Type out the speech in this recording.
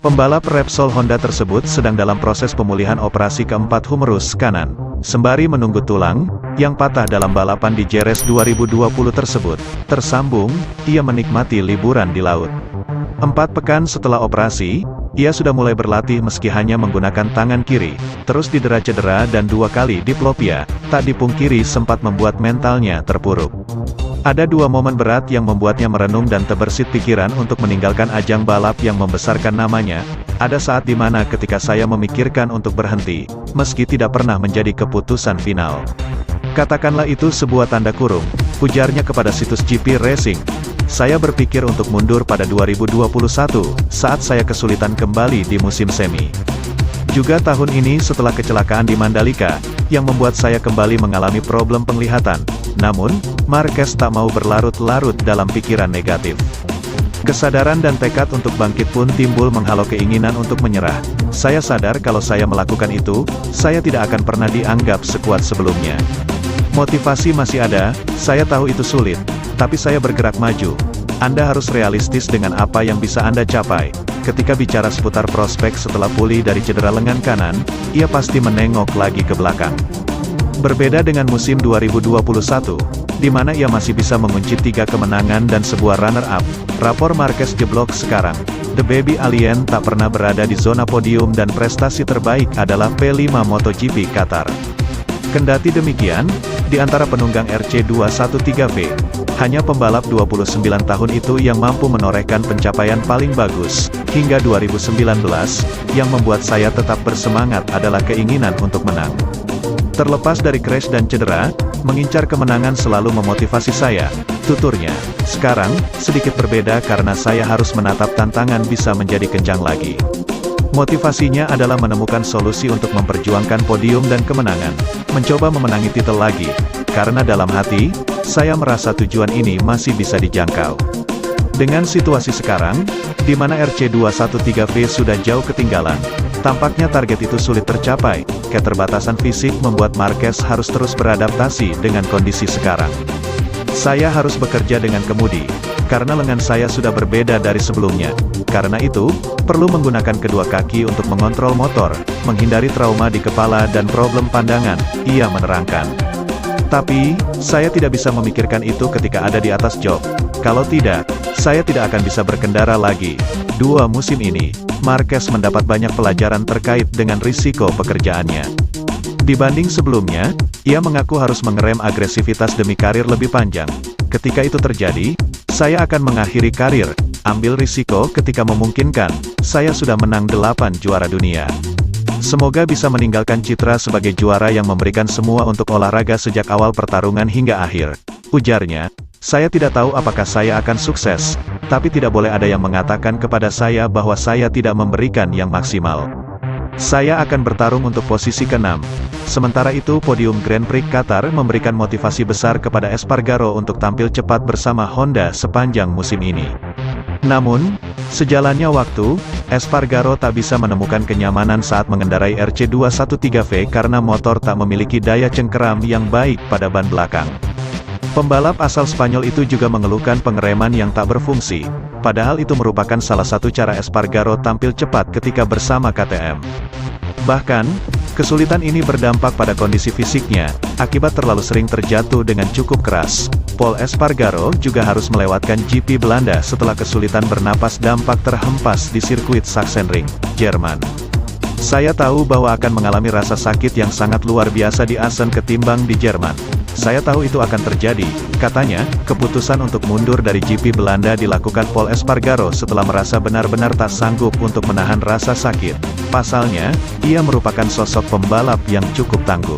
Pembalap Repsol Honda tersebut sedang dalam proses pemulihan operasi keempat humerus kanan, sembari menunggu tulang yang patah dalam balapan di Jerez 2020 tersebut tersambung. Ia menikmati liburan di laut. 4 pekan setelah operasi, ia sudah mulai berlatih meski hanya menggunakan tangan kiri, terus didera cedera dan 2 kali diplopia, tak dipungkiri sempat membuat mentalnya terpuruk. Ada 2 momen berat yang membuatnya merenung dan terbersit pikiran untuk meninggalkan ajang balap yang membesarkan namanya. Ada saat di mana ketika saya memikirkan untuk berhenti, meski tidak pernah menjadi keputusan final. Katakanlah itu sebuah tanda kurung, ujarnya kepada situs GP Racing. Saya berpikir untuk mundur pada 2021, saat saya kesulitan kembali di musim semi. Juga tahun ini setelah kecelakaan di Mandalika, yang membuat saya kembali mengalami problem penglihatan. Namun, Marquez tak mau berlarut-larut dalam pikiran negatif. Kesadaran dan tekad untuk bangkit pun timbul menghalau keinginan untuk menyerah. Saya sadar kalau saya melakukan itu, saya tidak akan pernah dianggap sekuat sebelumnya. Motivasi masih ada, saya tahu itu sulit, tapi saya bergerak maju. Anda harus realistis dengan apa yang bisa Anda capai. Ketika bicara seputar prospek setelah pulih dari cedera lengan kanan, ia pasti menengok lagi ke belakang. Berbeda dengan musim 2021, di mana ia masih bisa mengunci 3 kemenangan dan sebuah runner-up, rapor Marquez jeblok sekarang. The Baby Alien tak pernah berada di zona podium dan prestasi terbaik adalah P5 MotoGP Qatar. Kendati demikian, di antara penunggang RC213V, hanya pembalap 29 tahun itu yang mampu menorehkan pencapaian paling bagus. Hingga 2019, yang membuat saya tetap bersemangat adalah keinginan untuk menang. Terlepas dari crash dan cedera, mengincar kemenangan selalu memotivasi saya, tuturnya. Sekarang, sedikit berbeda karena saya harus menatap tantangan bisa menjadi kencang lagi. Motivasinya adalah menemukan solusi untuk memperjuangkan podium dan kemenangan, mencoba memenangi titel lagi, karena dalam hati, saya merasa tujuan ini masih bisa dijangkau. Dengan situasi sekarang, di mana RC213V sudah jauh ketinggalan, tampaknya target itu sulit tercapai. Keterbatasan fisik membuat Marquez harus terus beradaptasi dengan kondisi sekarang. Saya harus bekerja dengan kemudi, karena lengan saya sudah berbeda dari sebelumnya. Karena itu, perlu menggunakan kedua kaki untuk mengontrol motor, menghindari trauma di kepala dan problem pandangan, ia menerangkan. Tapi, saya tidak bisa memikirkan itu ketika ada di atas jok. Kalau tidak, saya tidak akan bisa berkendara lagi. 2 musim ini, Marquez mendapat banyak pelajaran terkait dengan risiko pekerjaannya. Dibanding sebelumnya, ia mengaku harus mengerem agresivitas demi karir lebih panjang. Ketika itu terjadi, saya akan mengakhiri karir, ambil risiko ketika memungkinkan. Saya sudah menang 8 juara dunia. Semoga bisa meninggalkan citra sebagai juara yang memberikan semua untuk olahraga sejak awal pertarungan hingga akhir, ujarnya. Saya tidak tahu apakah saya akan sukses, tapi tidak boleh ada yang mengatakan kepada saya bahwa saya tidak memberikan yang maksimal. Saya akan bertarung untuk posisi ke-6. Sementara itu podium Grand Prix Qatar memberikan motivasi besar kepada Espargaro untuk tampil cepat bersama Honda sepanjang musim ini. Namun, sejalannya waktu, Espargaro tak bisa menemukan kenyamanan saat mengendarai RC213V karena motor tak memiliki daya cengkeram yang baik pada ban belakang. Pembalap asal Spanyol itu juga mengeluhkan pengereman yang tak berfungsi, padahal itu merupakan salah satu cara Espargaro tampil cepat ketika bersama KTM. Bahkan, kesulitan ini berdampak pada kondisi fisiknya, akibat terlalu sering terjatuh dengan cukup keras. Paul Espargaro juga harus melewatkan GP Belanda setelah kesulitan bernapas dampak terhempas di sirkuit Sachsenring, Jerman. Saya tahu bahwa akan mengalami rasa sakit yang sangat luar biasa di Assen ketimbang di Jerman. Saya tahu itu akan terjadi, katanya. Keputusan untuk mundur dari GP Belanda dilakukan Paul Espargaro setelah merasa benar-benar tak sanggup untuk menahan rasa sakit. Pasalnya, ia merupakan sosok pembalap yang cukup tangguh.